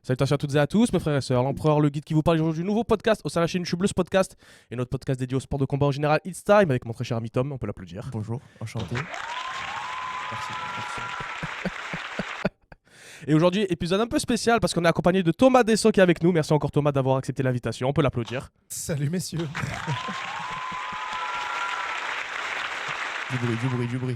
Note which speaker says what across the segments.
Speaker 1: Salutations à toutes et à tous, mes frères et sœurs. L'Empereur, le guide qui vous parle aujourd'hui du nouveau podcast au sein de la chaîne YouTube Le Podcast et notre podcast dédié au sport de combat en général, It's Time, avec mon très cher ami Tom. On peut l'applaudir.
Speaker 2: Bonjour, enchanté. Merci.
Speaker 1: Et aujourd'hui, épisode un peu spécial parce qu'on est accompagné de Thomas Dessau qui est avec nous. Merci encore Thomas d'avoir accepté l'invitation. On peut l'applaudir.
Speaker 3: Salut messieurs.
Speaker 2: Du bruit.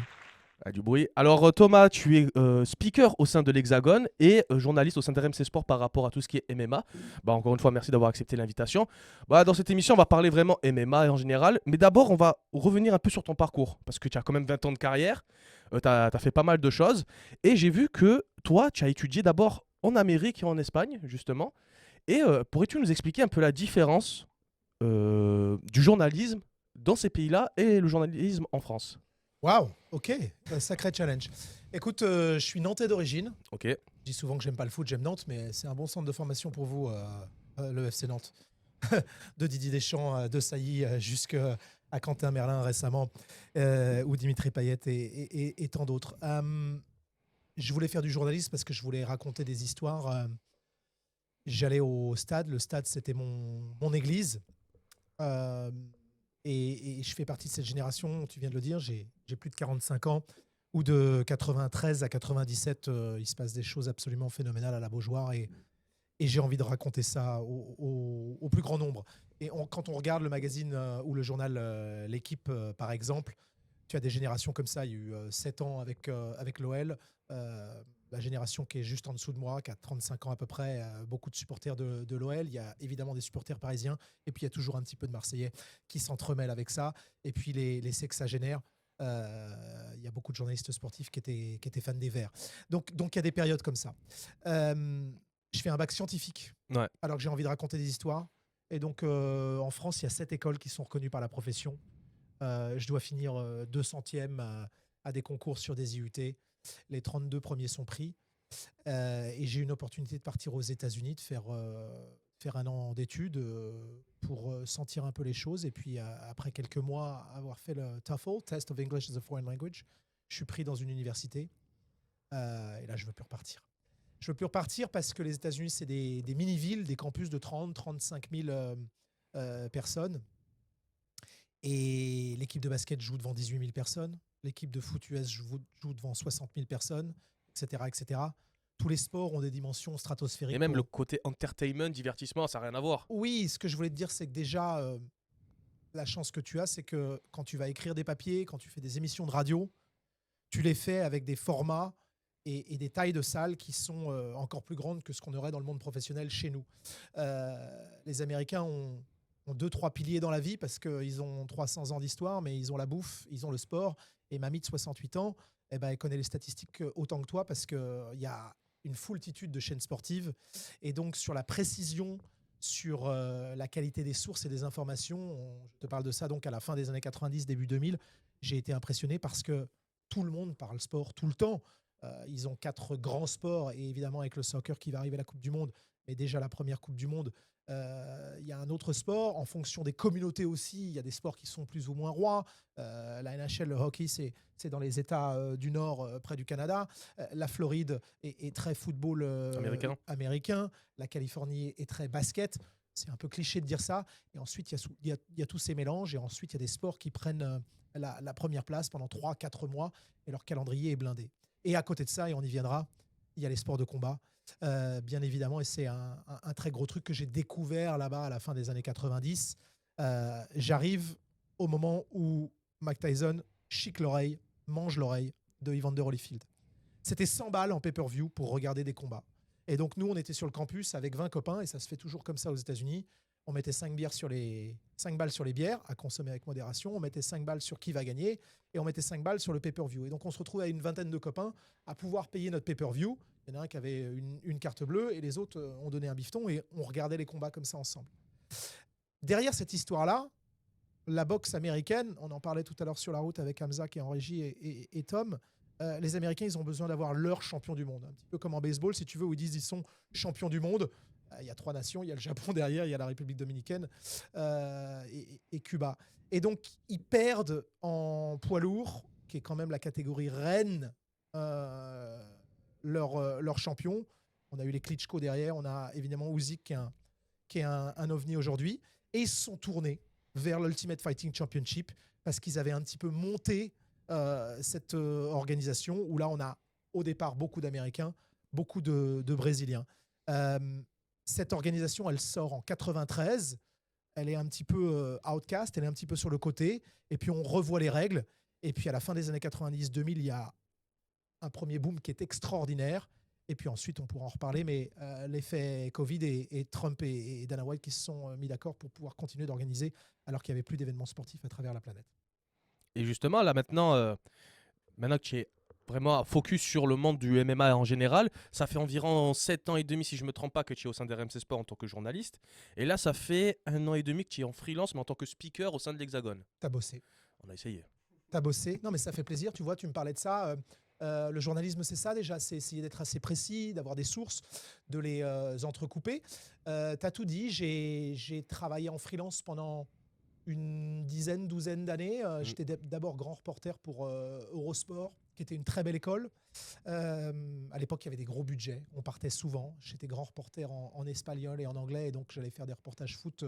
Speaker 1: Ah, du bruit. Alors Thomas, tu es speaker au sein de l'Hexagone et journaliste au sein de RMC Sport par rapport à tout ce qui est MMA. Encore une fois, merci d'avoir accepté l'invitation. Dans cette émission, on va parler vraiment MMA en général. Mais d'abord, on va revenir un peu sur ton parcours. Parce que tu as quand même 20 ans de carrière. Tu as fait pas mal de choses. Et j'ai vu que toi, tu as étudié d'abord en Amérique et en Espagne, justement. Et pourrais-tu nous expliquer un peu la différence du journalisme dans ces pays-là et le journalisme en France?
Speaker 3: Waouh, ok, sacré challenge. Écoute, je suis nantais d'origine.
Speaker 1: Ok.
Speaker 3: Je dis souvent que j'aime pas le foot, j'aime Nantes, mais c'est un bon centre de formation pour vous, le FC Nantes. De Didier Deschamps, de Sailly, jusqu'à Quentin Merlin récemment, ou Dimitri Payet et tant d'autres. Je voulais faire du journalisme parce que je voulais raconter des histoires. J'allais au stade, le stade c'était mon église. Et je fais partie de cette génération, tu viens de le dire, j'ai plus de 45 ans, où de 93 à 97, il se passe des choses absolument phénoménales à la Beaujoire, et j'ai envie de raconter ça au plus grand nombre. Et quand on regarde le magazine ou le journal L'Équipe, par exemple, tu as des générations comme ça. Il y a eu 7 ans avec l'OL, la génération qui est juste en dessous de moi, qui a 35 ans à peu près, beaucoup de supporters de l'OL. Il y a évidemment des supporters parisiens, et puis il y a toujours un petit peu de Marseillais qui s'entremêlent avec ça. Et puis les sexagénaires, il y a beaucoup de journalistes sportifs qui étaient fans des Verts. Donc il y a des périodes comme ça. Je fais un bac scientifique,
Speaker 1: Ouais.
Speaker 3: alors que j'ai envie de raconter des histoires. Et donc en France, il y a 7 écoles qui sont reconnues par la profession. Je dois finir 200e à des concours sur des IUT. Les 32 premiers sont pris. Et j'ai eu une opportunité de partir aux États-Unis, de faire un an d'études pour sentir un peu les choses. Et puis, après quelques mois, avoir fait le TOEFL, Test of English as a Foreign Language, je suis pris dans une université. Et là, je ne veux plus repartir. Je ne veux plus repartir parce que les États-Unis, c'est des mini-villes, des campus de 30-35 000 personnes. Et l'équipe de basket joue devant 18 000 personnes. L'équipe de foot US joue devant 60 000 personnes, etc., etc. Tous les sports ont des dimensions stratosphériques.
Speaker 1: Et même le côté entertainment, divertissement, ça n'a rien à voir.
Speaker 3: Oui, ce que je voulais te dire, c'est que déjà, la chance que tu as, c'est que quand tu vas écrire des papiers, quand tu fais des émissions de radio, tu les fais avec des formats et des tailles de salles qui sont encore plus grandes que ce qu'on aurait dans le monde professionnel chez nous. Les Américains ont 2-3 piliers dans la vie parce qu'ils ont 300 ans d'histoire, mais ils ont la bouffe, ils ont le sport. Et mamie de 68 ans, elle connaît les statistiques autant que toi parce qu'il y a une foultitude de chaînes sportives. Et donc, sur la précision, sur la qualité des sources et des informations, je te parle de ça donc à la fin des années 90, début 2000, j'ai été impressionné parce que tout le monde parle sport tout le temps. Ils ont 4 grands sports, et évidemment avec le soccer qui va arriver à la Coupe du Monde, mais déjà la première Coupe du Monde, il y a un autre sport. En fonction des communautés aussi, il y a des sports qui sont plus ou moins rois. La NHL, le hockey, c'est dans les États du Nord, près du Canada. La Floride est très football américain. La Californie est très basket. C'est un peu cliché de dire ça. Et ensuite, il y a tous ces mélanges. Et ensuite, il y a des sports qui prennent la première place pendant 3-4 mois. Et leur calendrier est blindé. Et à côté de ça, et on y viendra, il y a les sports de combat. Bien évidemment, et c'est un très gros truc que j'ai découvert là-bas à la fin des années 90. J'arrive au moment où Mike Tyson chique l'oreille, mange l'oreille de Evander Holyfield. C'était 100 balles en pay-per-view pour regarder des combats. Et donc nous, on était sur le campus avec 20 copains, et ça se fait toujours comme ça aux États-Unis. On mettait 5 balles sur les bières à consommer avec modération, on mettait 5 balles sur qui va gagner, et on mettait 5 balles sur le pay-per-view. Et donc on se retrouvait à une vingtaine de copains à pouvoir payer notre pay-per-view. Il y en a un qui avait une carte bleue, et les autres ont donné un bifton, et on regardait les combats comme ça ensemble. Derrière cette histoire-là, la boxe américaine, on en parlait tout à l'heure sur la route avec Hamza qui est en régie et Tom, les Américains, ils ont besoin d'avoir leur champion du monde. Un petit peu comme en baseball, si tu veux, où ils disent qu'ils sont champions du monde. Il y a 3 nations, il y a le Japon derrière, il y a la République dominicaine et Cuba. Et donc, ils perdent en poids lourd, qui est quand même la catégorie reine, leur champion. On a eu les Klitschko derrière, on a évidemment Usyk qui est un ovni aujourd'hui. Et ils se sont tournés vers l'Ultimate Fighting Championship parce qu'ils avaient un petit peu monté cette organisation où là, on a au départ beaucoup d'Américains, beaucoup de Brésiliens. Cette organisation, elle sort en 93. Elle est un petit peu outcast, elle est un petit peu sur le côté. Et puis, on revoit les règles. Et puis, à la fin des années 90-2000, il y a un premier boom qui est extraordinaire. Et puis ensuite, on pourra en reparler, mais l'effet Covid et Trump et Dana White qui se sont mis d'accord pour pouvoir continuer d'organiser alors qu'il n'y avait plus d'événements sportifs à travers la planète.
Speaker 1: Et justement, là maintenant que tu es vraiment focus sur le monde du MMA en général, ça fait environ 7 ans et demi, si je ne me trompe pas, que tu es au sein de RMC Sport en tant que journaliste. Et là, ça fait 1 an et demi que tu es en freelance, mais en tant que speaker au sein de l'Hexagone.
Speaker 3: T'as bossé.
Speaker 1: On a essayé.
Speaker 3: T'as bossé. Non, mais ça fait plaisir. Tu vois, tu me parlais de ça. Le journalisme, c'est ça déjà, c'est essayer d'être assez précis, d'avoir des sources, de les entrecouper. T'as tout dit. J'ai travaillé en freelance pendant une douzaine d'années. J'étais d'abord grand reporter pour Eurosport, qui était une très belle école. À l'époque, il y avait des gros budgets. On partait souvent. J'étais grand reporter en espagnol et en anglais, et donc j'allais faire des reportages foot,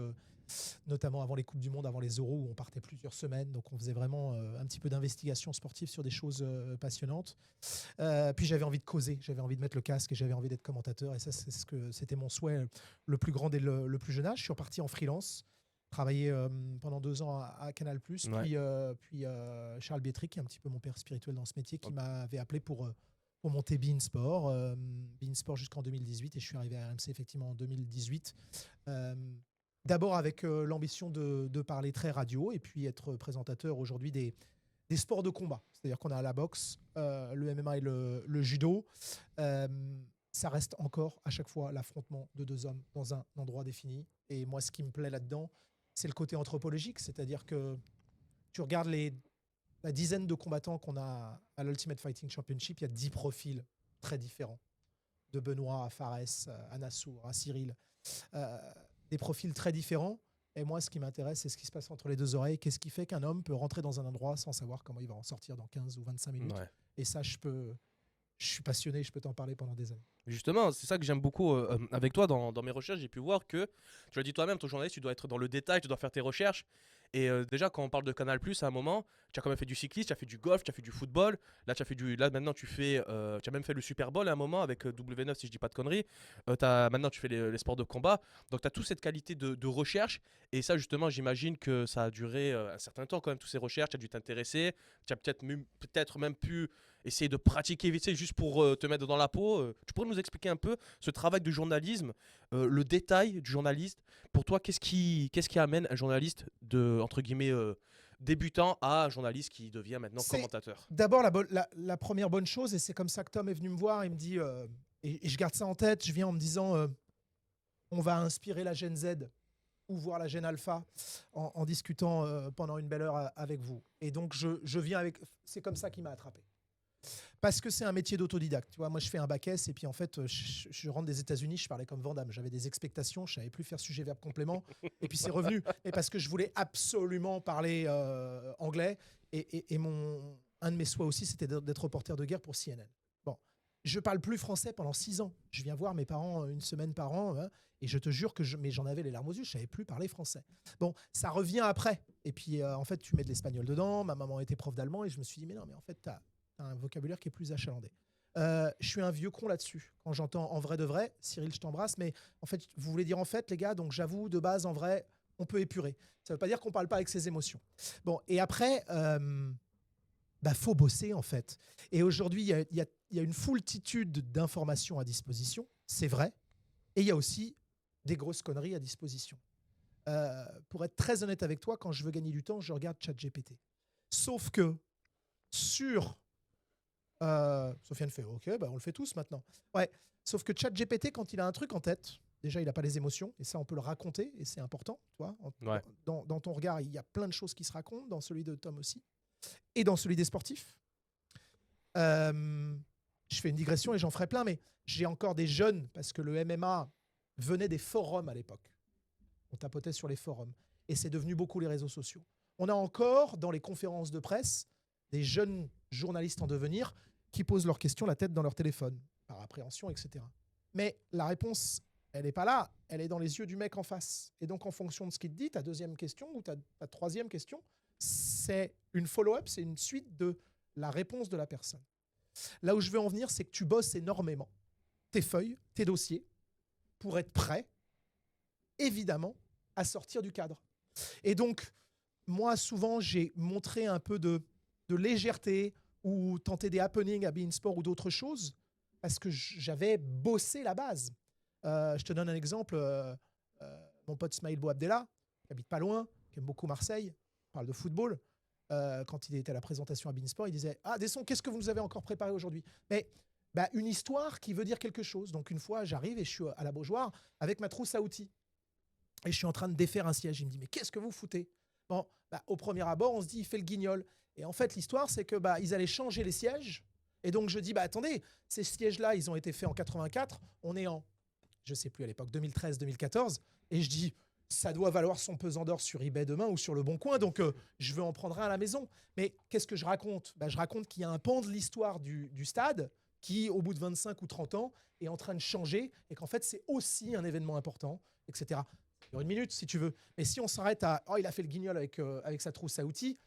Speaker 3: notamment avant les Coupes du Monde, avant les Euros, où on partait plusieurs semaines. Donc on faisait vraiment un petit peu d'investigation sportive sur des choses passionnantes. Puis j'avais envie de causer, j'avais envie de mettre le casque et j'avais envie d'être commentateur. Et ça, c'était mon souhait le plus grand dès le plus jeune âge. Je suis reparti en freelance. Travaillé pendant 2 ans à Canal+,
Speaker 1: Ouais.
Speaker 3: puis Charles Bietri, qui est un petit peu mon père spirituel dans ce métier, qui m'avait appelé pour monter beIN Sport. beIN Sport jusqu'en 2018, et je suis arrivé à RMC effectivement en 2018. D'abord avec l'ambition de parler très radio, et puis être présentateur aujourd'hui des sports de combat. C'est-à-dire qu'on a la boxe, le MMA et le judo. Ça reste encore à chaque fois l'affrontement de 2 hommes dans un endroit défini. Et moi, ce qui me plaît là-dedans, c'est le côté anthropologique. C'est-à-dire que tu regardes la dizaine de combattants qu'on a à l'Ultimate Fighting Championship, il y a 10 profils très différents. De Benoît à Fares, à Nassour, à Cyril. Des profils très différents. Et moi, ce qui m'intéresse, c'est ce qui se passe entre les 2 oreilles. Qu'est-ce qui fait qu'un homme peut rentrer dans un endroit sans savoir comment il va en sortir dans 15 ou 25 minutes.
Speaker 1: Ouais.
Speaker 3: Et ça, je suis passionné, je peux t'en parler pendant des années.
Speaker 1: Justement, c'est ça que j'aime beaucoup avec toi dans mes recherches. J'ai pu voir que, tu l'as dit toi-même, ton journaliste, tu dois être dans le détail, tu dois faire tes recherches. Et déjà, quand on parle de Canal+, à un moment, tu as quand même fait du cyclisme, tu as fait du golf, tu as fait du football. Là, là maintenant, tu as même fait le Super Bowl à un moment avec W9, si je dis pas de conneries. Maintenant, tu fais les sports de combat. Donc, tu as toute cette qualité de recherche. Et ça, justement, j'imagine que ça a duré un certain temps quand même, toutes ces recherches. Tu as dû t'intéresser. Tu as peut-être même pu essayer de pratiquer vite fait juste pour te mettre dans la peau. Tu pourrais nous expliquer un peu ce travail de journalisme, le détail du journaliste. Pour toi, qu'est-ce qui amène un journaliste de, entre guillemets, débutant à un journaliste qui devient maintenant commentateur?
Speaker 3: D'abord, la première bonne chose, et c'est comme ça que Tom est venu me voir, il me dit, et je garde ça en tête, je viens en me disant, on va inspirer la Gen Z ou voir la Gen Alpha en discutant pendant une belle heure avec vous. Et donc, je viens avec... C'est comme ça qu'il m'a attrapé. Parce que c'est un métier d'autodidacte. Tu vois, moi, je fais un bac S et puis en fait, je rentre des États-Unis, je parlais comme Van Damme. J'avais des expectations, je savais plus faire sujet, verbe, complément. Et puis c'est revenu. Et parce que je voulais absolument parler anglais. Et un de mes souhaits aussi, c'était d'être reporter de guerre pour CNN. Bon, je parle plus français pendant 6 ans. Je viens voir mes parents une semaine par an. Hein, et je te jure que mais j'en avais les larmes aux yeux, je savais plus parler français. Bon, ça revient après. Et puis en fait, tu mets de l'espagnol dedans. Ma maman était prof d'allemand et je me suis dit, mais non, mais en fait, t'as un vocabulaire qui est plus achalandé. Je suis un vieux con là-dessus. Quand j'entends en vrai de vrai, Cyril, je t'embrasse, mais en fait, vous voulez dire en fait, les gars, donc j'avoue, de base, en vrai, on peut épurer. Ça ne veut pas dire qu'on ne parle pas avec ses émotions. Bon, et après, faut bosser en fait. Et aujourd'hui, il y a une foultitude d'informations à disposition, c'est vrai, et il y a aussi des grosses conneries à disposition. Pour être très honnête avec toi, quand je veux gagner du temps, je regarde ChatGPT. Sauf que sur... Sofiane fait OK, on le fait tous maintenant. Ouais, sauf que ChatGPT, quand il a un truc en tête, déjà il n'a pas les émotions, et ça on peut le raconter, et c'est important. Tu vois,
Speaker 1: Ouais.
Speaker 3: dans ton regard, il y a plein de choses qui se racontent, dans celui de Tom aussi, et dans celui des sportifs. Je fais une digression et j'en ferai plein, mais j'ai encore des jeunes, parce que le MMA venait des forums à l'époque. On tapotait sur les forums, et c'est devenu beaucoup les réseaux sociaux. On a encore, dans les conférences de presse, des jeunes journalistes en devenir qui posent leurs questions la tête dans leur téléphone, par appréhension, etc. Mais la réponse, elle n'est pas là. Elle est dans les yeux du mec en face. Et donc, en fonction de ce qu'il te dit, ta deuxième question ou ta troisième question, c'est une follow-up, c'est une suite de la réponse de la personne. Là où je veux en venir, c'est que tu bosses énormément tes feuilles, tes dossiers, pour être prêt, évidemment, à sortir du cadre. Et donc, moi, souvent, j'ai montré un peu de légèreté ou tenté des happenings à beIN Sport ou d'autres choses parce que j'avais bossé la base. Je te donne un exemple. Mon pote Smaïl Bouabdella, qui habite pas loin, qui aime beaucoup Marseille, parle de football. Quand il était à la présentation à beIN Sport, il disait « Ah, Desson, qu'est-ce que vous nous avez encore préparé aujourd'hui ?» Mais une histoire qui veut dire quelque chose. Donc, une fois, j'arrive et je suis à la Beaujoire avec ma trousse à outils. Et je suis en train de défaire un siège. Il me dit « Mais qu'est-ce que vous foutez ?» Bon, au premier abord, on se dit « Il fait le guignol. » Et en fait, l'histoire, c'est que ils allaient changer les sièges. Et donc, je dis « Attendez, ces sièges-là, ils ont été faits en 84. On est en, je sais plus à l'époque, 2013-2014. » Et je dis « Ça doit valoir son pesant d'or sur eBay demain ou sur Le Bon Coin. Donc, je veux en prendre un à la maison. » Mais qu'est-ce que je raconte ? Je raconte qu'il y a un pan de l'histoire du stade qui, au bout de 25 ou 30 ans, est en train de changer et qu'en fait, c'est aussi un événement important, etc. Il y aura une minute, si tu veux. Mais si on s'arrête à « Oh, il a fait le guignol avec sa trousse à outils »,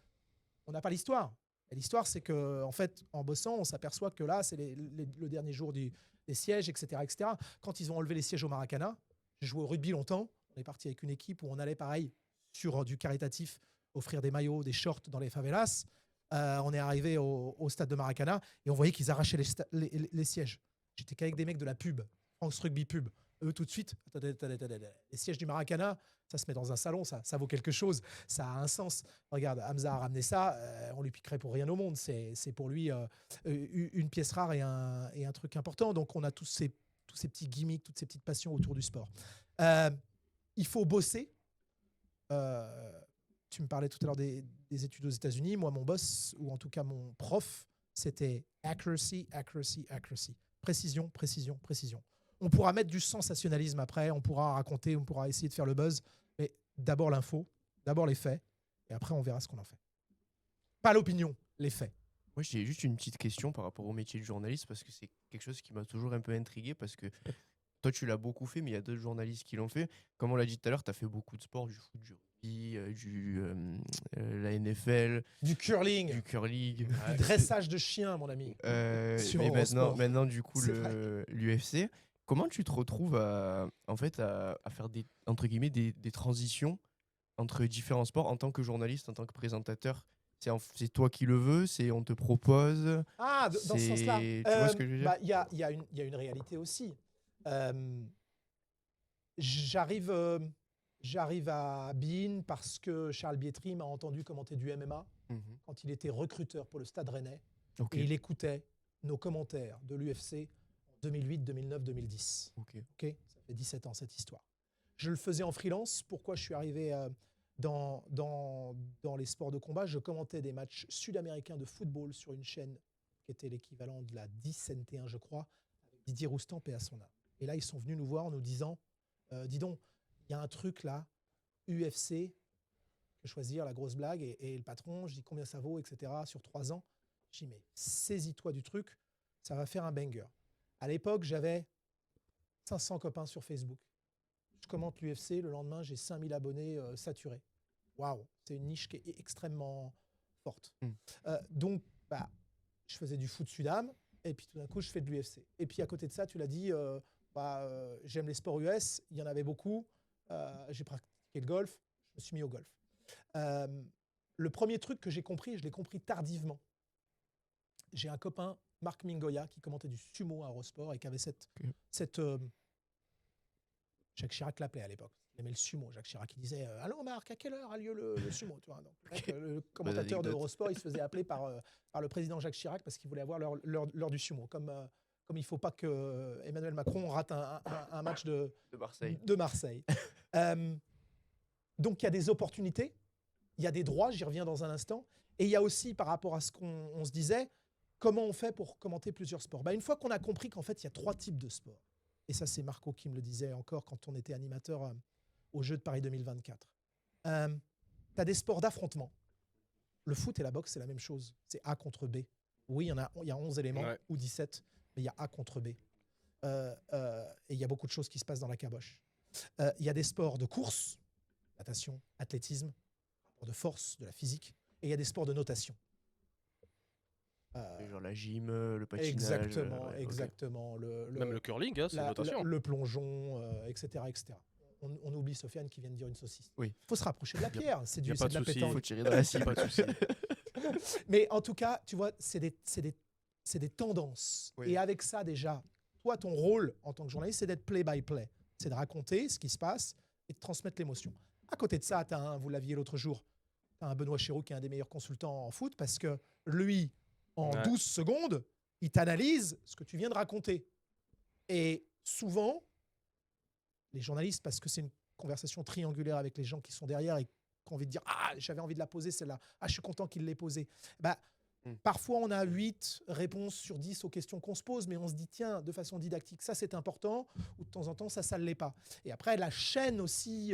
Speaker 3: on n'a pas l'histoire. Et l'histoire, c'est qu'en fait, en bossant, on s'aperçoit que là, c'est le dernier jour des sièges, etc., etc. Quand ils ont enlevé les sièges au Maracana, j'ai joué au rugby longtemps. On est parti avec une équipe où on allait, pareil, sur du caritatif, offrir des maillots, des shorts dans les favelas. On est arrivé au stade de Maracana et on voyait qu'ils arrachaient les sièges. J'étais qu'avec des mecs de la pub, France Rugby Pub. Eux, tout de suite, les sièges du Maracana, ça se met dans un salon, ça vaut quelque chose, ça a un sens. Regarde, Hamza a ramené ça, on lui piquerait pour rien au monde. C'est pour lui une pièce rare et un truc important. Donc, on a tous ces petits gimmicks, toutes ces petites passions autour du sport. Il faut bosser. Tu me parlais tout à l'heure des études aux États-Unis. Moi, mon boss, ou en tout cas mon prof, c'était accuracy, accuracy, accuracy. Précision, précision, précision. On pourra mettre du sensationnalisme après, on pourra raconter, on pourra essayer de faire le buzz, mais d'abord l'info, d'abord les faits, et après on verra ce qu'on en fait. Pas l'opinion, les faits.
Speaker 2: Moi, j'ai juste une petite question par rapport au métier de journaliste, parce que c'est quelque chose qui m'a toujours un peu intrigué, parce que toi, tu l'as beaucoup fait, mais il y a d'autres journalistes qui l'ont fait. Comme on l'a dit tout à l'heure, tu as fait beaucoup de sport, du foot, du rugby, la NFL,
Speaker 3: du curling,
Speaker 2: du
Speaker 3: dressage de chiens, mon ami.
Speaker 2: Et maintenant, du coup, l'UFC. Comment tu te retrouves à faire entre guillemets des transitions entre différents sports en tant que journaliste, en tant que présentateur? C'est toi qui le veux, on te propose.
Speaker 3: Ah, dans ce sens-là.
Speaker 2: Tu vois ce que je veux dire?
Speaker 3: Il y a une réalité aussi. J'arrive à beIN parce que Charles Bietri m'a entendu commenter du MMA quand il était recruteur pour le Stade Rennais. Okay. Et il écoutait nos commentaires de l'UFC en 2008, 2009, 2010. Okay. Ça fait 17 ans cette histoire. Je le faisais en freelance. Pourquoi je suis arrivé dans les sports de combat? Je commentais des matchs sud-américains de football sur une chaîne qui était l'équivalent de la 10NT1, je crois, avec Didier Roustan, paix à son âme. Et là, ils sont venus nous voir en nous disant dis donc, il y a un truc là, UFC, que choisir, la grosse blague. Et le patron, je dis combien ça vaut, etc. sur 3 ans. Je dis mais saisis-toi du truc, ça va faire un banger. À l'époque, j'avais 500 copains sur Facebook. Je commente l'UFC, le lendemain, j'ai 5000 abonnés saturés. Waouh, c'est une niche qui est extrêmement forte. Donc, je faisais du foot Sudam, et puis tout d'un coup, je fais de l'UFC. Et puis à côté de ça, tu l'as dit, j'aime les sports US, il y en avait beaucoup. J'ai pratiqué le golf, je me suis mis au golf. Le premier truc que j'ai compris, je l'ai compris tardivement. J'ai un copain, Marc Mingoya, qui commentait du sumo à Eurosport et qui avait cette Jacques Chirac l'appelait à l'époque. Il aimait le sumo. Jacques Chirac, il disait « Allô Marc, à quelle heure a lieu le sumo ?» Tu vois, donc, le commentateur de Eurosport, il se faisait appeler par le président Jacques Chirac parce qu'il voulait avoir l'heure du sumo. Comme il ne faut pas que Emmanuel Macron rate un match de Marseille. Donc, il y a des opportunités, il y a des droits, j'y reviens dans un instant. Et il y a aussi, par rapport à ce qu'on se disait, comment on fait pour commenter plusieurs sports. Une fois qu'on a compris qu'en fait, il y a 3 types de sports. Et ça, c'est Marco qui me le disait encore quand on était animateur aux Jeux de Paris 2024. Tu as des sports d'affrontement. Le foot et la boxe, c'est la même chose. C'est A contre B. Oui, il y a 11 éléments ou 17, mais il y a A contre B. Et il y a beaucoup de choses qui se passent dans la caboche. Il y a des sports de course, natation, athlétisme, de force, de la physique, et il y a des sports de notation.
Speaker 2: Genre la gym, le patinage.
Speaker 3: Exactement,
Speaker 2: ouais,
Speaker 3: exactement.
Speaker 1: Même le curling, hein, c'est une notation.
Speaker 3: Le plongeon, etc., etc. On oublie Sofiane qui vient de dire une saucisse.
Speaker 2: Oui.
Speaker 3: Faut se rapprocher de la pierre. C'est
Speaker 1: y a
Speaker 3: de
Speaker 1: pas de
Speaker 3: la
Speaker 1: souci.
Speaker 3: pétanque.
Speaker 2: Faut tirer dans la cible.
Speaker 1: Pas de souci.
Speaker 3: Mais en tout cas, tu vois, c'est des tendances.
Speaker 2: Oui.
Speaker 3: Et avec ça, déjà, toi, ton rôle en tant que journaliste, c'est d'être play-by-play. C'est de raconter ce qui se passe et de transmettre l'émotion. À côté de ça, vous l'aviez l'autre jour, tu as un Benoît Chéreau qui est un des meilleurs consultants en foot parce que lui, en 12 secondes, il t'analyse ce que tu viens de raconter. Et souvent, les journalistes, parce que c'est une conversation triangulaire avec les gens qui sont derrière et qui ont envie de dire « Ah, j'avais envie de la poser celle-là. Ah, je suis content qu'il l'ait posée. » Parfois, on a 8 réponses sur 10 aux questions qu'on se pose, mais on se dit, tiens, de façon didactique, ça c'est important, ou de temps en temps, ça ne l'est pas. Et après, la chaîne aussi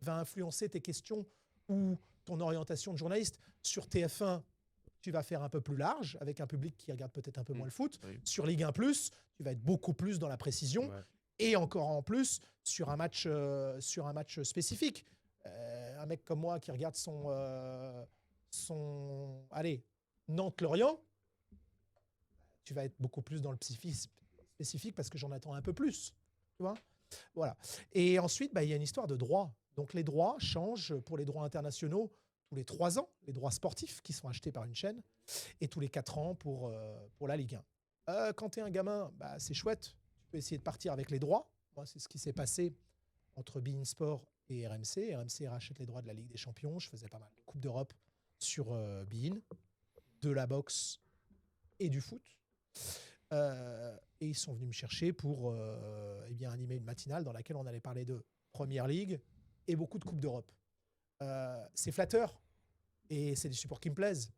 Speaker 3: va influencer tes questions ou ton orientation de journaliste. Sur TF1, tu vas faire un peu plus large, avec un public qui regarde peut-être un peu moins le foot.
Speaker 2: Oui.
Speaker 3: Sur Ligue 1+, tu vas être beaucoup plus dans la précision, et encore en plus, sur un match spécifique. Un mec comme moi qui regarde Nantes-Lorient, tu vas être beaucoup plus dans le spécifique parce que j'en attends un peu plus. Tu vois, voilà. Et ensuite, il y a une histoire de droit. Donc les droits changent pour les droits internationaux tous les 3 ans, les droits sportifs qui sont achetés par une chaîne, et tous les 4 ans pour la Ligue 1. Quand tu es un gamin, c'est chouette. Tu peux essayer de partir avec les droits. Moi, c'est ce qui s'est passé entre beIN Sport et RMC. RMC rachète les droits de la Ligue des Champions. Je faisais pas mal de Coupe d'Europe sur beIN, de la boxe et du foot. Et ils sont venus me chercher pour animer une matinale dans laquelle on allait parler de Première Ligue et beaucoup de Coupe d'Europe. C'est flatteur et c'est des supports qui me plaisent.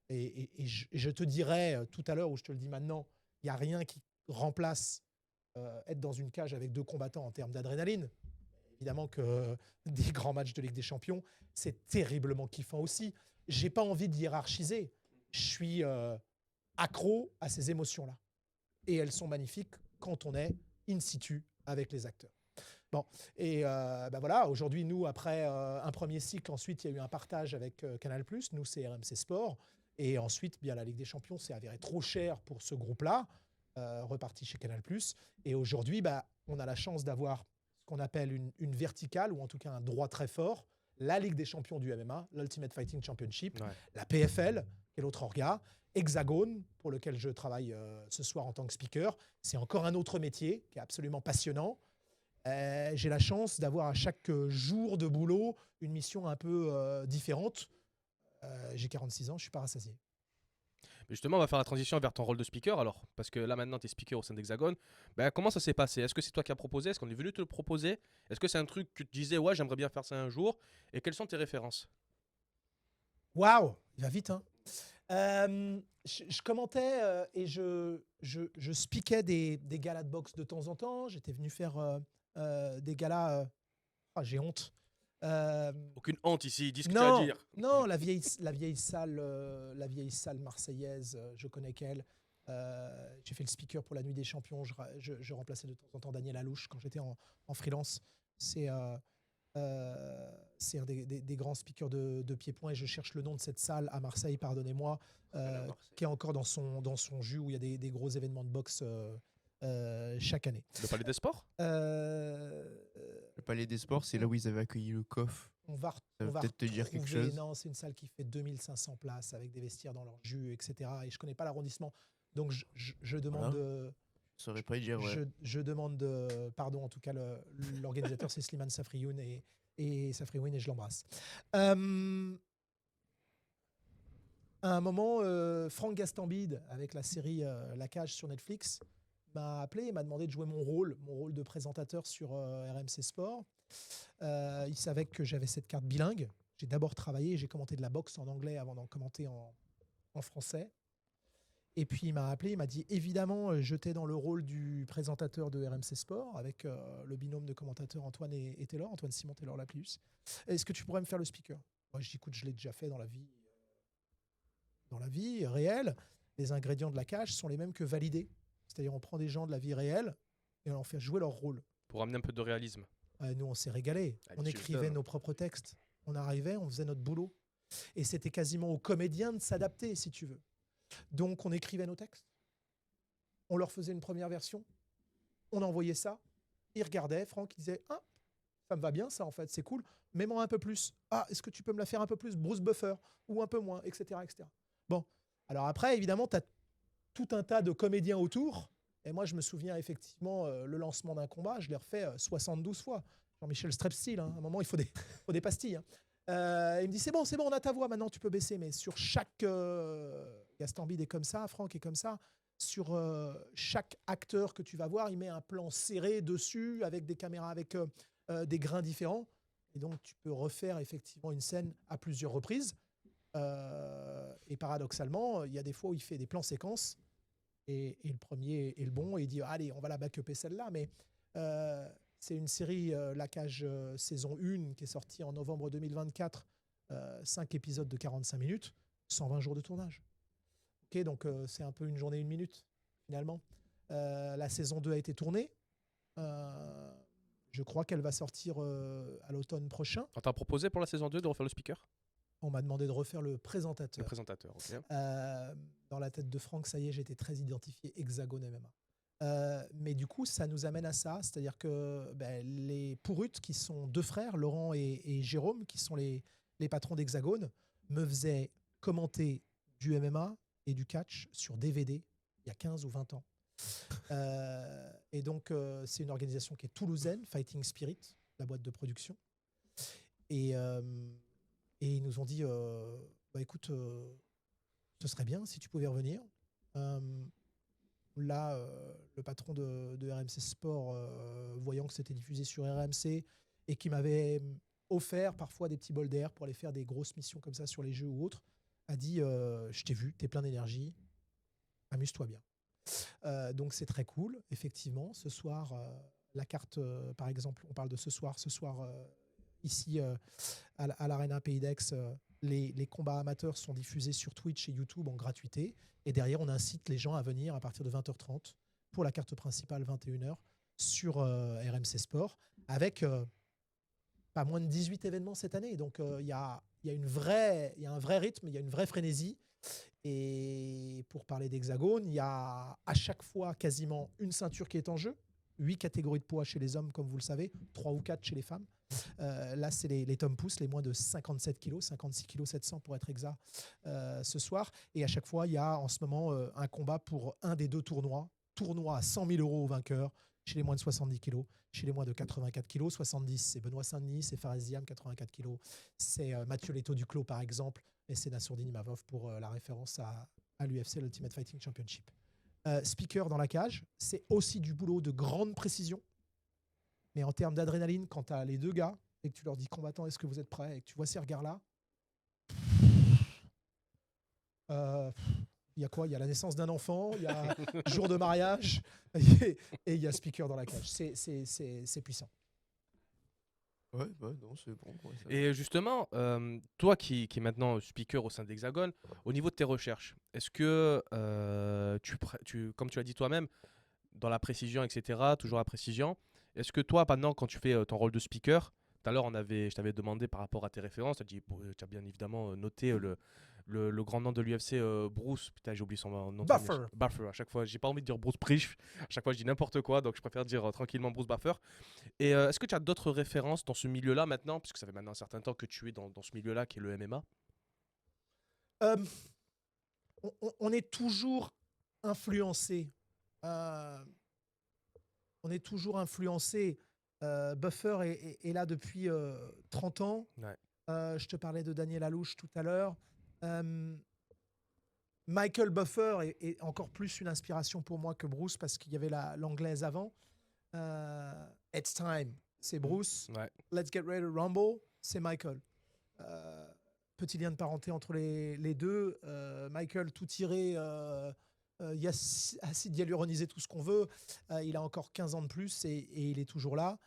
Speaker 3: Et je te dirais tout à l'heure, ou je te le dis maintenant, il n'y a rien qui remplace être dans une cage avec 2 combattants en termes d'adrénaline. Évidemment que des grands matchs de Ligue des Champions, c'est terriblement kiffant aussi. J'ai pas envie de hiérarchiser. Je suis accro à ces émotions-là. Et elles sont magnifiques quand on est in situ avec les acteurs. Bon, et voilà, aujourd'hui, nous, après un premier cycle, ensuite, il y a eu un partage avec Canal+, nous, c'est RMC Sport. Et ensuite, la Ligue des Champions s'est avérée trop chère pour ce groupe-là, reparti chez Canal+. Et aujourd'hui, on a la chance d'avoir ce qu'on appelle une verticale, ou en tout cas un droit très fort, la Ligue des Champions du MMA, l'Ultimate Fighting Championship, la PFL, qui est l'autre orga, Hexagone, pour lequel je travaille ce soir en tant que speaker. C'est encore un autre métier qui est absolument passionnant. J'ai la chance d'avoir à chaque jour de boulot une mission un peu différente. J'ai 46 ans, je ne suis pas rassasié.
Speaker 1: Mais justement, on va faire la transition vers ton rôle de speaker alors, parce que là maintenant tu es speaker au sein d'Hexagone. Comment ça s'est passé? Est-ce que c'est toi qui as proposé? Est-ce qu'on est venu te le proposer? Est-ce que c'est un truc que tu te disais, ouais, j'aimerais bien faire ça un jour? Et quelles sont tes références?
Speaker 3: Waouh, il va vite, hein. Je commentais et je speakais des galas de boxe de temps en temps. J'étais venu faire des galas. J'ai honte.
Speaker 1: Aucune honte ici, dis ce que tu as à dire.
Speaker 3: Non, la vieille salle marseillaise, je connais qu'elle. J'ai fait le speaker pour la Nuit des Champions. Je remplaçais de temps en temps Daniel Alouche quand j'étais en freelance. C'est un des grands speakers de pied-point, et je cherche le nom de cette salle à Marseille, pardonnez-moi, qui est encore dans son jus, où il y a des gros événements de boxe chaque année.
Speaker 1: Le Palais des Sports?
Speaker 2: Le Palais des Sports, c'est là où ils avaient accueilli le COF.
Speaker 3: On va
Speaker 2: peut-être te dire quelque chose.
Speaker 3: Non, c'est une salle qui fait 2500 places avec des vestiaires dans leur jus, etc. Et je ne connais pas l'arrondissement. Donc je demande...
Speaker 2: Voilà. Je saurais pas dire, ouais.
Speaker 3: Je demande pardon, en tout cas, l'organisateur, c'est Slimane Safrioun, et Safrioun, et je l'embrasse. À un moment, Franck Gastambide, avec la série La Cage sur Netflix, m'a appelé et m'a demandé de jouer mon rôle de présentateur sur RMC Sport. Il savait que j'avais cette carte bilingue. J'ai d'abord travaillé, j'ai commenté de la boxe en anglais avant d'en commenter en français. Et puis il m'a appelé, il m'a dit évidemment, j'étais dans le rôle du présentateur de RMC Sport avec le binôme de commentateurs Antoine et Taylor, Antoine Simon, Taylor Laplius. Est-ce que tu pourrais me faire le speaker? Moi je dis écoute, je l'ai déjà fait dans la vie réelle. Les ingrédients de la cage sont les mêmes que validés. C'est-à-dire, on prend des gens de la vie réelle et on leur fait jouer leur rôle.
Speaker 1: Pour amener un peu de réalisme.
Speaker 3: Nous, on s'est régalé. On écrivait nos propres textes. On arrivait, on faisait notre boulot. Et c'était quasiment aux comédiens de s'adapter, si tu veux. Donc, on écrivait nos textes. On leur faisait une première version. On envoyait ça. Ils regardaient. Franck, il disait « Ah, ça me va bien, ça, en fait. C'est cool. Mets-moi un peu plus. Ah, est-ce que tu peux me la faire un peu plus, Bruce Buffer, ou un peu moins, etc. etc. » Bon. Alors après, évidemment, tu as tout un tas de comédiens autour. Et moi, je me souviens effectivement, le lancement d'un combat, je l'ai refait 72 fois. Jean-Michel Strepsil, hein. À un moment, il faut des pastilles. Hein. Il me dit, c'est bon, on a ta voix, maintenant tu peux baisser. Mais sur chaque... Gaston Bide est comme ça, Franck est comme ça. Sur chaque acteur que tu vas voir, il met un plan serré dessus, avec des caméras, avec des grains différents. Et donc, tu peux refaire effectivement une scène à plusieurs reprises. Et paradoxalement, il y a des fois où il fait des plans séquences. Et le premier est le bon, et il dit allez, on va la back-upper celle-là. Mais c'est une série, La Cage saison 1, qui est sortie en novembre 2024, 5 épisodes de 45 minutes, 120 jours de tournage. Okay, donc c'est un peu une journée, une minute, finalement. La saison 2 a été tournée. Je crois qu'elle va sortir à l'automne prochain.
Speaker 1: On t'a proposé pour la saison 2 de refaire le speaker ?
Speaker 3: On m'a demandé de refaire le présentateur.
Speaker 1: Le présentateur, ok.
Speaker 3: Dans la tête de Franck, ça y est, j'étais très identifié Hexagone MMA. Mais du coup, ça nous amène à ça, c'est-à-dire que les Pourrutes, qui sont deux frères, Laurent et Jérôme, qui sont les patrons d'Hexagone, me faisaient commenter du MMA et du catch sur DVD il y a 15 ou 20 ans. Et donc, c'est une organisation qui est toulousaine, Fighting Spirit, la boîte de production. Et ils nous ont dit, écoute, ce serait bien si tu pouvais revenir. Là, le patron de RMC Sport, voyant que c'était diffusé sur RMC et qui m'avait offert parfois des petits bols d'air pour aller faire des grosses missions comme ça sur les jeux ou autres, a dit je t'ai vu, t'es plein d'énergie, amuse-toi bien. Donc c'est très cool, effectivement. Ce soir, la carte, par exemple, on parle de ce soir ici à l'Arena Pays d'Aix, les combats amateurs sont diffusés sur Twitch et YouTube en gratuité. Et derrière, on incite les gens à venir à partir de 20h30 pour la carte principale 21h sur RMC Sport, avec pas moins de 18 événements cette année. Donc il y a un vrai rythme, il y a une vraie frénésie. Et pour parler d'Hexagone, il y a à chaque fois quasiment une ceinture qui est en jeu. 8 catégories de poids chez les hommes, comme vous le savez, 3 ou 4 chez les femmes. Là, c'est les Tom Pouce, les moins de 57 kg, 56 kg 700 pour être exact, ce soir. Et à chaque fois, il y a en ce moment un combat pour un des deux tournois. Tournoi à 100 000 € au vainqueur, chez les moins de 70 kg, chez les moins de 84 kg. 70, c'est Benoît Saint-Denis, c'est Fares Ziam, 84 kg. C'est Mathieu Leto Duclos, par exemple, et c'est Nassourdine Imavov pour la référence à l'UFC, l'Ultimate Fighting Championship. Speaker dans la cage, c'est aussi du boulot de grande précision. Mais en termes d'adrénaline, quand tu as les deux gars et que tu leur dis combattant, est-ce que vous êtes prêts, et que tu vois ces regards-là, il y a quoi ? Il y a la naissance d'un enfant, il y a jour de mariage, et il y a speaker dans la cage. C'est puissant.
Speaker 2: Ouais, non, c'est bon. Ouais,
Speaker 1: et justement, toi qui es maintenant speaker au sein d'Hexagone, au niveau de tes recherches, est-ce que, comme tu l'as dit toi-même, dans la précision, etc., toujours la précision, est-ce que toi, maintenant, quand tu fais ton rôle de speaker, tout à l'heure, je t'avais demandé par rapport à tes références, tu as bien évidemment noté le grand nom de l'UFC, Bruce, putain, j'ai oublié son nom. Buffer, à chaque fois, j'ai pas envie de dire Bruce Prish, à chaque fois je dis n'importe quoi, donc je préfère dire tranquillement Bruce Buffer. Et est-ce que tu as d'autres références dans ce milieu-là maintenant, puisque ça fait maintenant un certain temps que tu es dans ce milieu-là qui est le MMA?
Speaker 3: On est toujours influencé. Buffer est là depuis 30 ans.
Speaker 1: Ouais.
Speaker 3: Je te parlais de Daniel Alouche tout à l'heure. Michael Buffer est encore plus une inspiration pour moi que Bruce, parce qu'il y avait l'anglaise avant. It's time, c'est Bruce.
Speaker 1: Ouais.
Speaker 3: Let's get ready to rumble, c'est Michael. Petit lien de parenté entre les deux. Michael, tout tiré, acide hyaluroniser, tout ce qu'on veut. Il a encore 15 ans de plus et il est toujours là.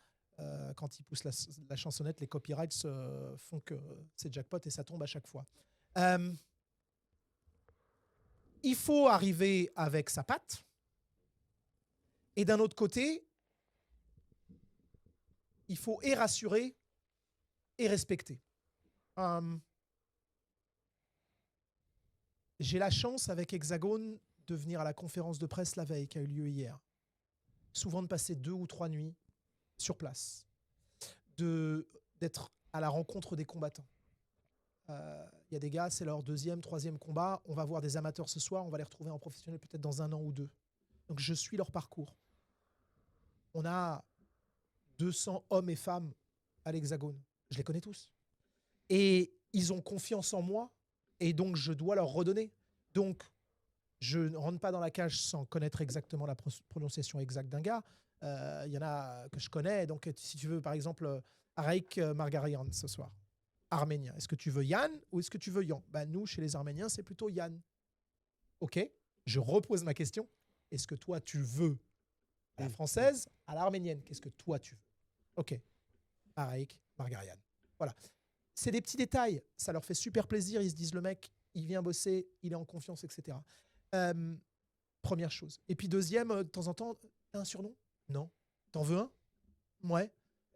Speaker 3: Quand il pousse la chansonnette, les copyrights font que c'est jackpot et ça tombe à chaque fois. Il faut arriver avec sa patte. Et d'un autre côté, il faut et rassurer et respecter. J'ai la chance avec Hexagone de venir à la conférence de presse la veille qui a eu lieu hier. Souvent de passer 2 ou 3 nuits sur place. D'être à la rencontre des combattants. Il y a des gars, c'est leur 2e, 3e combat. On va voir des amateurs ce soir, on va les retrouver en professionnel peut-être dans 1 an ou 2. Donc je suis leur parcours. On a 200 hommes et femmes à l'Hexagone. Je les connais tous. Et ils ont confiance en moi et donc je dois leur redonner. Donc je ne rentre pas dans la cage sans connaître exactement la prononciation exacte d'un gars. Il y en a que je connais. Donc si tu veux, par exemple, Araik Margarian ce soir. Arménien. Est-ce que tu veux Yann ou est-ce que tu veux Yan? Nous, chez les Arméniens, c'est plutôt Yann. Ok, je repose ma question. Est-ce que toi, tu veux à la française, à l'arménienne? Qu'est-ce que toi, tu veux? Ok, Araik Margarian. Voilà. C'est des petits détails. Ça leur fait super plaisir. Ils se disent, le mec, il vient bosser, il est en confiance, etc. Première chose. Et puis deuxième, de temps en temps, t'as un surnom? Non. T'en veux un? Ouais.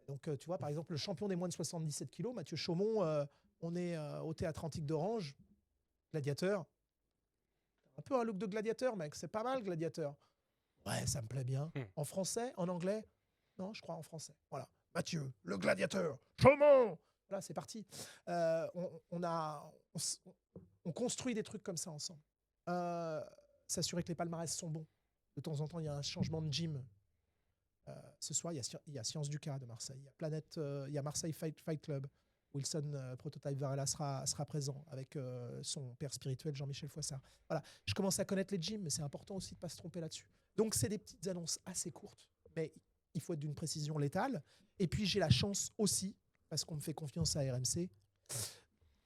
Speaker 3: Donc, tu vois, par exemple, le champion des moins de 77 kilos, Mathieu Chaumont, on est au théâtre antique d'Orange, gladiateur. Un peu un look de gladiateur, mec. C'est pas mal, gladiateur. Ouais, ça me plaît bien. En français, en anglais? Non, je crois en français. Voilà. Mathieu, le gladiateur. Chaumont. Voilà, c'est parti. On construit des trucs comme ça ensemble. S'assurer que les palmarès sont bons. De temps en temps, il y a un changement de gym. Ce soir, il y a Sciences du Cas de Marseille. Il y a Planète, il y a Marseille Fight Club. Wilson Prototype Varela sera présent avec son père spirituel Jean-Michel Foissard. Voilà, je commence à connaître les gyms, mais c'est important aussi de ne pas se tromper là-dessus. Donc, c'est des petites annonces assez courtes, mais il faut être d'une précision létale. Et puis, j'ai la chance aussi, parce qu'on me fait confiance à RMC,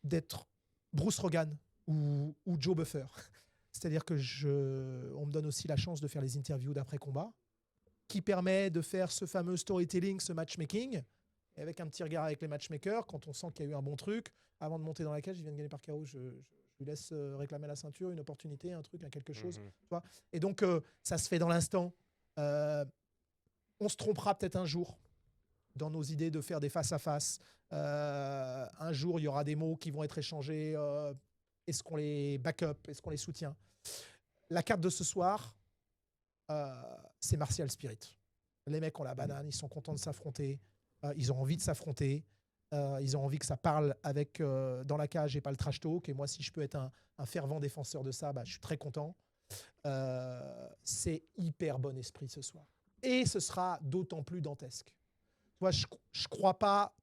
Speaker 3: d'être Bruce Rogan ou Joe Buffer. C'est-à-dire que on me donne aussi la chance de faire les interviews d'après-combat, qui permet de faire ce fameux storytelling, ce matchmaking, et avec un petit regard avec les matchmakers, quand on sent qu'il y a eu un bon truc, avant de monter dans la cage, il vient de gagner par KO, je lui laisse réclamer la ceinture, une opportunité, un truc, quelque chose. Tu vois, et donc, ça se fait dans l'instant. On se trompera peut-être un jour dans nos idées de faire des face-à-face. Un jour, il y aura des mots qui vont être échangés. Est-ce qu'on les back-up? Est-ce qu'on les soutient? La carte de ce soir, c'est Martial Spirit. Les mecs ont la banane, ils sont contents de s'affronter, ils ont envie de s'affronter, ils ont envie que ça parle avec dans la cage et pas le trash talk. Et moi, si je peux être un fervent défenseur de ça, je suis très content. C'est hyper bon esprit ce soir. Et ce sera d'autant plus dantesque. Tu vois, je ne crois pas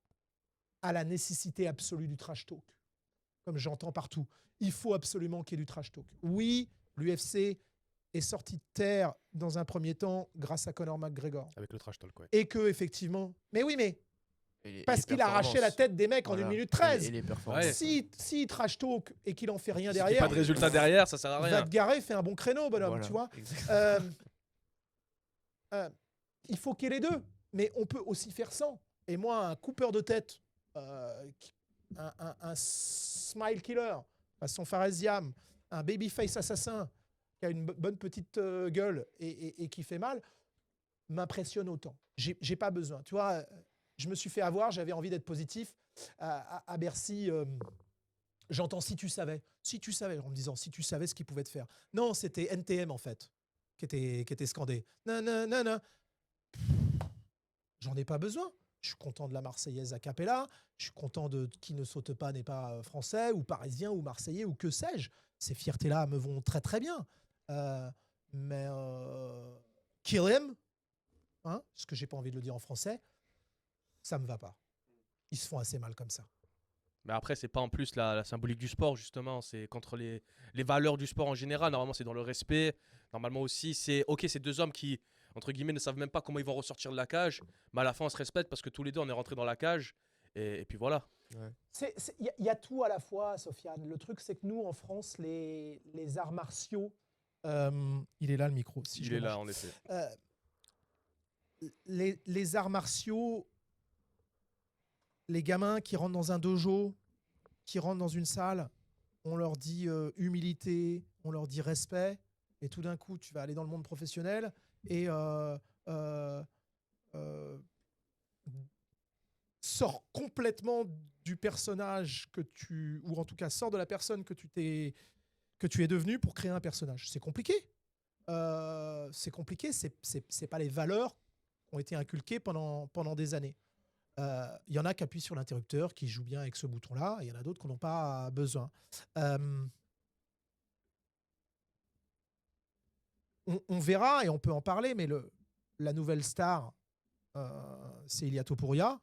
Speaker 3: à la nécessité absolue du trash talk, comme j'entends partout. Il faut absolument qu'il y ait du trash talk. Oui, l'UFC est sorti de terre dans un premier temps grâce à Conor McGregor.
Speaker 1: Avec le trash talk, ouais.
Speaker 3: Et que, effectivement... Mais oui, mais... Parce qu'il a arraché la tête des mecs en 1 minute 13.
Speaker 2: Et les performances.
Speaker 3: Si trash talk et qu'il en fait rien
Speaker 1: Si
Speaker 3: derrière...
Speaker 1: pas de résultat derrière, ça sert à rien.
Speaker 3: Va te garer, fais un bon créneau, bonhomme, tu vois. Il faut qu'il y ait les deux. Mais on peut aussi faire sans. Et moi, un coupeur de tête, un smile killer, façon Faresiam, un babyface assassin qui a une bonne petite gueule et qui fait mal, m'impressionne autant. J'ai pas besoin. Tu vois, je me suis fait avoir, j'avais envie d'être positif. À Bercy, j'entends « si tu savais ». Si tu savais, en me disant « si tu savais ce qu'il pouvait te faire ». Non, c'était NTM, en fait, qui était scandé. Non, non, non, non. J'en ai pas besoin. Je suis content de la Marseillaise a cappella. Je suis content de qui ne saute pas n'est pas français ou parisien ou marseillais ou que sais-je. Ces fiertés-là me vont très très bien. Mais kill him, hein, ce que j'ai pas envie de le dire en français, ça me va pas. Ils se font assez mal comme ça.
Speaker 1: Mais après, c'est pas en plus la symbolique du sport, justement. C'est contre les valeurs du sport en général. Normalement, c'est dans le respect. Normalement aussi, c'est deux hommes qui, entre guillemets, ne savent même pas comment ils vont ressortir de la cage. Mais à la fin, on se respecte parce que tous les deux, on est rentrés dans la cage. Et puis voilà.
Speaker 3: Il y a tout à la fois, Sofiane. Le truc, c'est que nous, en France, les arts martiaux... il est là, le micro. Si
Speaker 1: il est là, en effet.
Speaker 3: Les arts martiaux... Les gamins qui rentrent dans un dojo, qui rentrent dans une salle, on leur dit humilité, on leur dit respect, et tout d'un coup, tu vas aller dans le monde professionnel, et euh, euh, sort complètement du personnage ou en tout cas sort de la personne que tu es devenu pour créer un personnage. C'est compliqué. C'est pas les valeurs qui ont été inculquées pendant des années. Il y en a qui appuient sur l'interrupteur, qui jouent bien avec ce bouton-là, et il y en a d'autres qui n'en ont pas besoin. On verra et on peut en parler, mais la nouvelle star, c'est Ilia Topuria.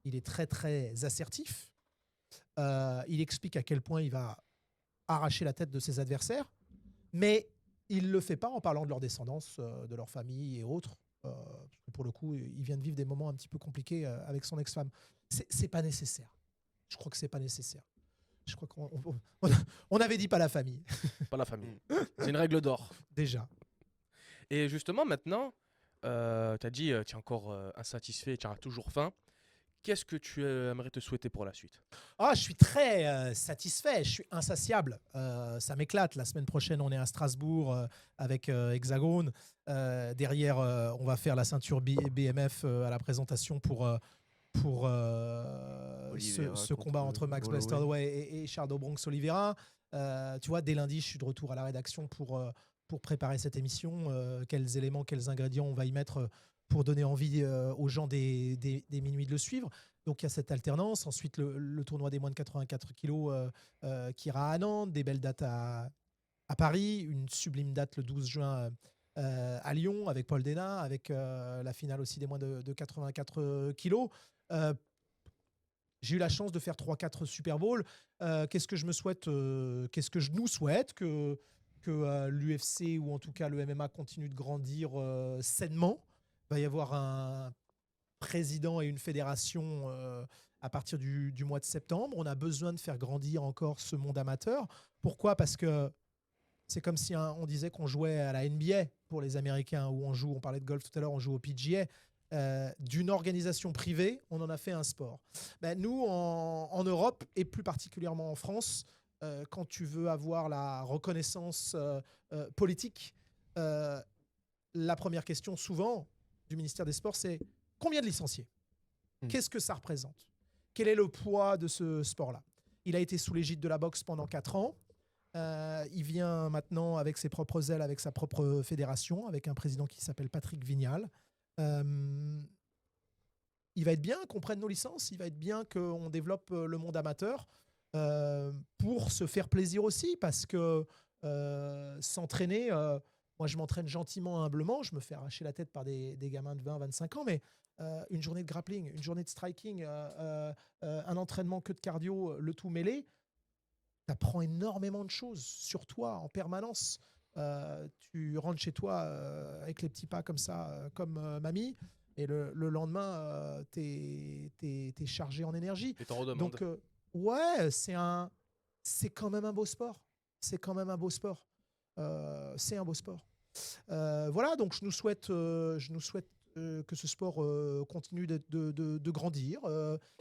Speaker 3: Il est très très assertif. Il explique à quel point il va arracher la tête de ses adversaires, mais il ne le fait pas en parlant de leur descendance, de leur famille et autres. Parce que pour le coup, il vient de vivre des moments un petit peu compliqués avec son ex-femme. C'est pas nécessaire. Je crois que c'est pas nécessaire. Je crois qu'on avait dit pas la famille.
Speaker 1: Pas la famille. C'est une règle d'or.
Speaker 3: Déjà.
Speaker 1: Et justement, maintenant, tu as dit tu es encore insatisfait, tu as toujours faim. Qu'est-ce que tu aimerais te souhaiter pour la suite?
Speaker 3: Je suis très satisfait, je suis insatiable. Ça m'éclate. La semaine prochaine, on est à Strasbourg avec Hexagone. Derrière, on va faire la ceinture BMF à la présentation pour ce combat entre Max Busterdway et Charles Bronx Oliveira. Tu vois, dès lundi, je suis de retour à la rédaction pour préparer cette émission. Quels éléments, quels ingrédients on va y mettre pour donner envie aux gens des minuits de le suivre. Donc il y a cette alternance. Ensuite, le tournoi des moins de 84 kilos qui ira à Nantes, des belles dates à Paris, une sublime date le 12 juin à Lyon avec Paul Dena, avec la finale aussi des moins de 84 kilos. J'ai eu la chance de faire 3-4 Super Bowl. Qu'est-ce que je me souhaite qu'est-ce que je nous souhaite que l'UFC ou en tout cas le MMA continue de grandir sainement. Il va y avoir un président et une fédération à partir du mois de septembre. On a besoin de faire grandir encore ce monde amateur. Pourquoi ? Parce que c'est comme si on disait qu'on jouait à la NBA pour les Américains, où on parlait de golf tout à l'heure, on joue au PGA. D'une organisation privée, on en a fait un sport. Nous, en Europe, et plus particulièrement en France, quand tu veux avoir la reconnaissance politique, la première question souvent du ministère des Sports, c'est combien de licenciés ? Qu'est-ce que ça représente ? Quel est le poids de ce sport-là ? Il a été sous l'égide de la boxe pendant 4 ans. Il vient maintenant avec ses propres ailes, avec sa propre fédération, avec un président qui s'appelle Patrick Vignal. Il va être bien qu'on prenne nos licences, il va être bien qu'on développe le monde amateur pour se faire plaisir aussi, parce que s'entraîner, moi je m'entraîne gentiment, humblement, je me fais arracher la tête par des gamins de 20-25 ans, mais une journée de grappling, une journée de striking, un entraînement que de cardio, le tout mêlé, tu apprends énormément de choses sur toi en permanence. Tu rentres chez toi avec les petits pas comme ça, comme mamie, et le lendemain, t'es chargé en énergie.
Speaker 1: Et t'en redemandes.
Speaker 3: Donc, ouais, c'est quand même un beau sport. C'est quand même un beau sport. C'est un beau sport. Voilà, donc je nous souhaite que ce sport continue de grandir.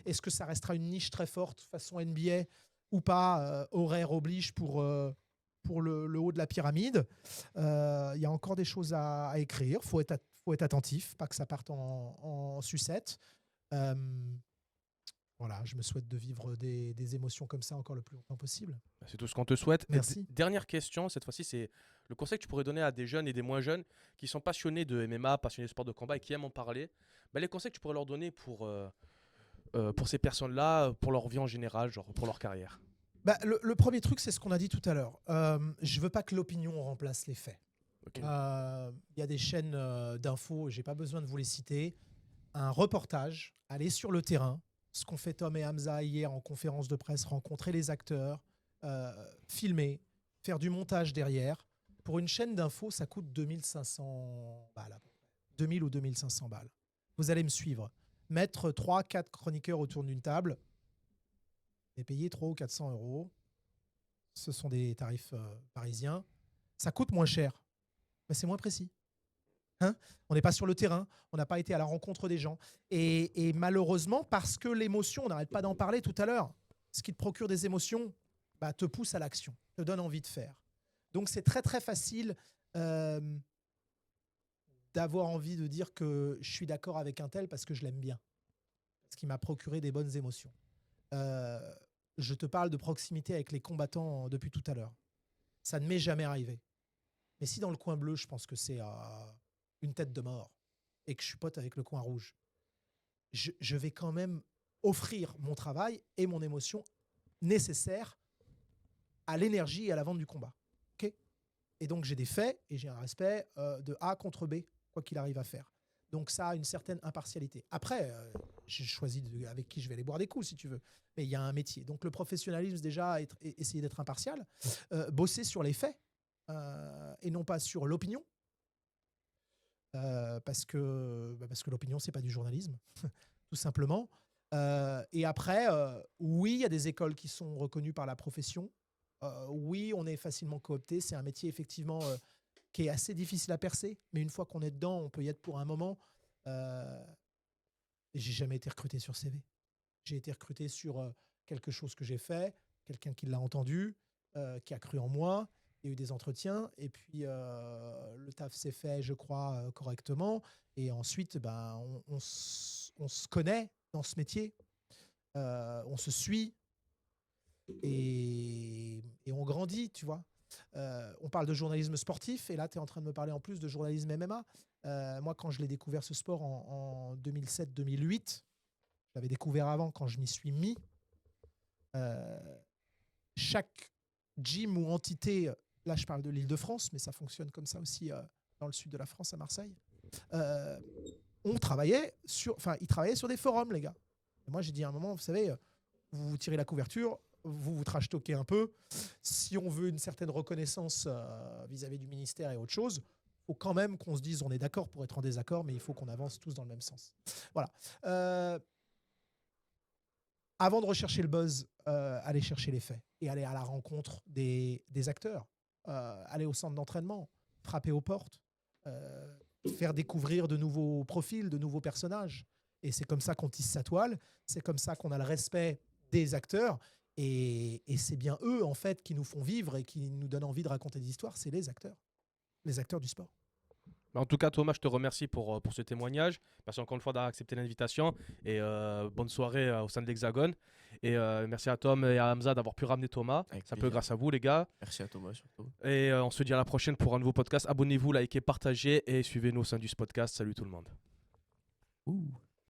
Speaker 3: Est-ce que ça restera une niche très forte façon NBA ou pas, horaire oblige pour le haut de la pyramide. Il y a encore des choses à écrire. Faut être attentif, pas que ça parte en sucette. Voilà, je me souhaite de vivre des émotions comme ça encore le plus longtemps possible.
Speaker 1: C'est tout ce qu'on te souhaite.
Speaker 3: Merci.
Speaker 1: Dernière question, cette fois-ci, c'est le conseil que tu pourrais donner à des jeunes et des moins jeunes qui sont passionnés de MMA, passionnés de sport de combat et qui aiment en parler. Les conseils que tu pourrais leur donner pour ces personnes-là, pour leur vie en général, genre pour leur carrière.
Speaker 3: Le premier truc, c'est ce qu'on a dit tout à l'heure. Je veux pas que l'opinion remplace les faits.
Speaker 1: Okay.
Speaker 3: Y a des chaînes d'infos, j'ai pas besoin de vous les citer. Un reportage, aller sur le terrain, ce qu'ont fait Tom et Hamza hier en conférence de presse, rencontrer les acteurs, filmer, faire du montage derrière. Pour une chaîne d'infos, ça coûte 2500 balles à peu près. 2000 ou 2500 balles. Vous allez me suivre. Mettre 3-4 chroniqueurs autour d'une table et payer 300 ou 400 euros. Ce sont des tarifs parisiens. Ça coûte moins cher, mais c'est moins précis. On n'est pas sur le terrain, on n'a pas été à la rencontre des gens. Et malheureusement, parce que l'émotion, on n'arrête pas d'en parler tout à l'heure, ce qui te procure des émotions te pousse à l'action, te donne envie de faire. Donc c'est très très facile d'avoir envie de dire que je suis d'accord avec un tel parce que je l'aime bien, parce qu'il m'a procuré des bonnes émotions. Je te parle de proximité avec les combattants depuis tout à l'heure. Ça ne m'est jamais arrivé. Mais si dans le coin bleu, je pense que c'est une tête de mort et que je suis pote avec le coin rouge, je vais quand même offrir mon travail et mon émotion nécessaire à l'énergie et à la vente du combat. Okay, et donc, j'ai des faits et j'ai un respect de A contre B, quoi qu'il arrive à faire. Donc, ça a une certaine impartialité. Après, j'ai choisi avec qui je vais aller boire des coups, si tu veux. Mais il y a un métier. Donc, le professionnalisme, déjà, essayer d'être impartial, bosser sur les faits et non pas sur l'opinion. Parce que l'opinion, c'est pas du journalisme, tout simplement. Et après, oui, il y a des écoles qui sont reconnues par la profession. Oui, on est facilement coopté. C'est un métier, effectivement, qui est assez difficile à percer. Mais une fois qu'on est dedans, on peut y être pour un moment. J'ai jamais été recruté sur CV. J'ai été recruté sur quelque chose que j'ai fait, quelqu'un qui l'a entendu, qui a cru en moi. Il y a eu des entretiens et puis le taf s'est fait, je crois, correctement. Et ensuite, on se connaît dans ce métier, on se suit et on grandit, tu vois. On parle de journalisme sportif et là, tu es en train de me parler en plus de journalisme MMA. Moi, quand je l'ai découvert, ce sport, en 2007-2008, je l'avais découvert avant quand je m'y suis mis. Chaque gym ou entité, là je parle de l'Île-de-France, mais ça fonctionne comme ça aussi dans le sud de la France, à Marseille, ils travaillaient sur des forums, les gars. Et moi j'ai dit à un moment, vous savez, vous tirez la couverture, vous trash talkez un peu. Si on veut une certaine reconnaissance vis-à-vis du ministère et autre chose, il faut quand même qu'on se dise on est d'accord pour être en désaccord, mais il faut qu'on avance tous dans le même sens. Voilà. Avant de rechercher le buzz, aller chercher les faits et aller à la rencontre des acteurs, aller au centre d'entraînement, frapper aux portes, faire découvrir de nouveaux profils, de nouveaux personnages. Et c'est comme ça qu'on tisse sa toile, c'est comme ça qu'on a le respect des acteurs. Et c'est bien eux, en fait, qui nous font vivre et qui nous donnent envie de raconter des histoires, c'est les acteurs du sport.
Speaker 1: En tout cas, Thomas, je te remercie pour ce témoignage. Merci encore une fois d'avoir accepté l'invitation. Et bonne soirée au sein de l'Hexagone. Et merci à Tom et à Hamza d'avoir pu ramener Thomas. C'est un peu grâce à vous, les gars.
Speaker 2: Merci à Thomas, surtout.
Speaker 1: Et on se dit à la prochaine pour un nouveau podcast. Abonnez-vous, likez, partagez et suivez-nous au sein du podcast. Salut tout le monde.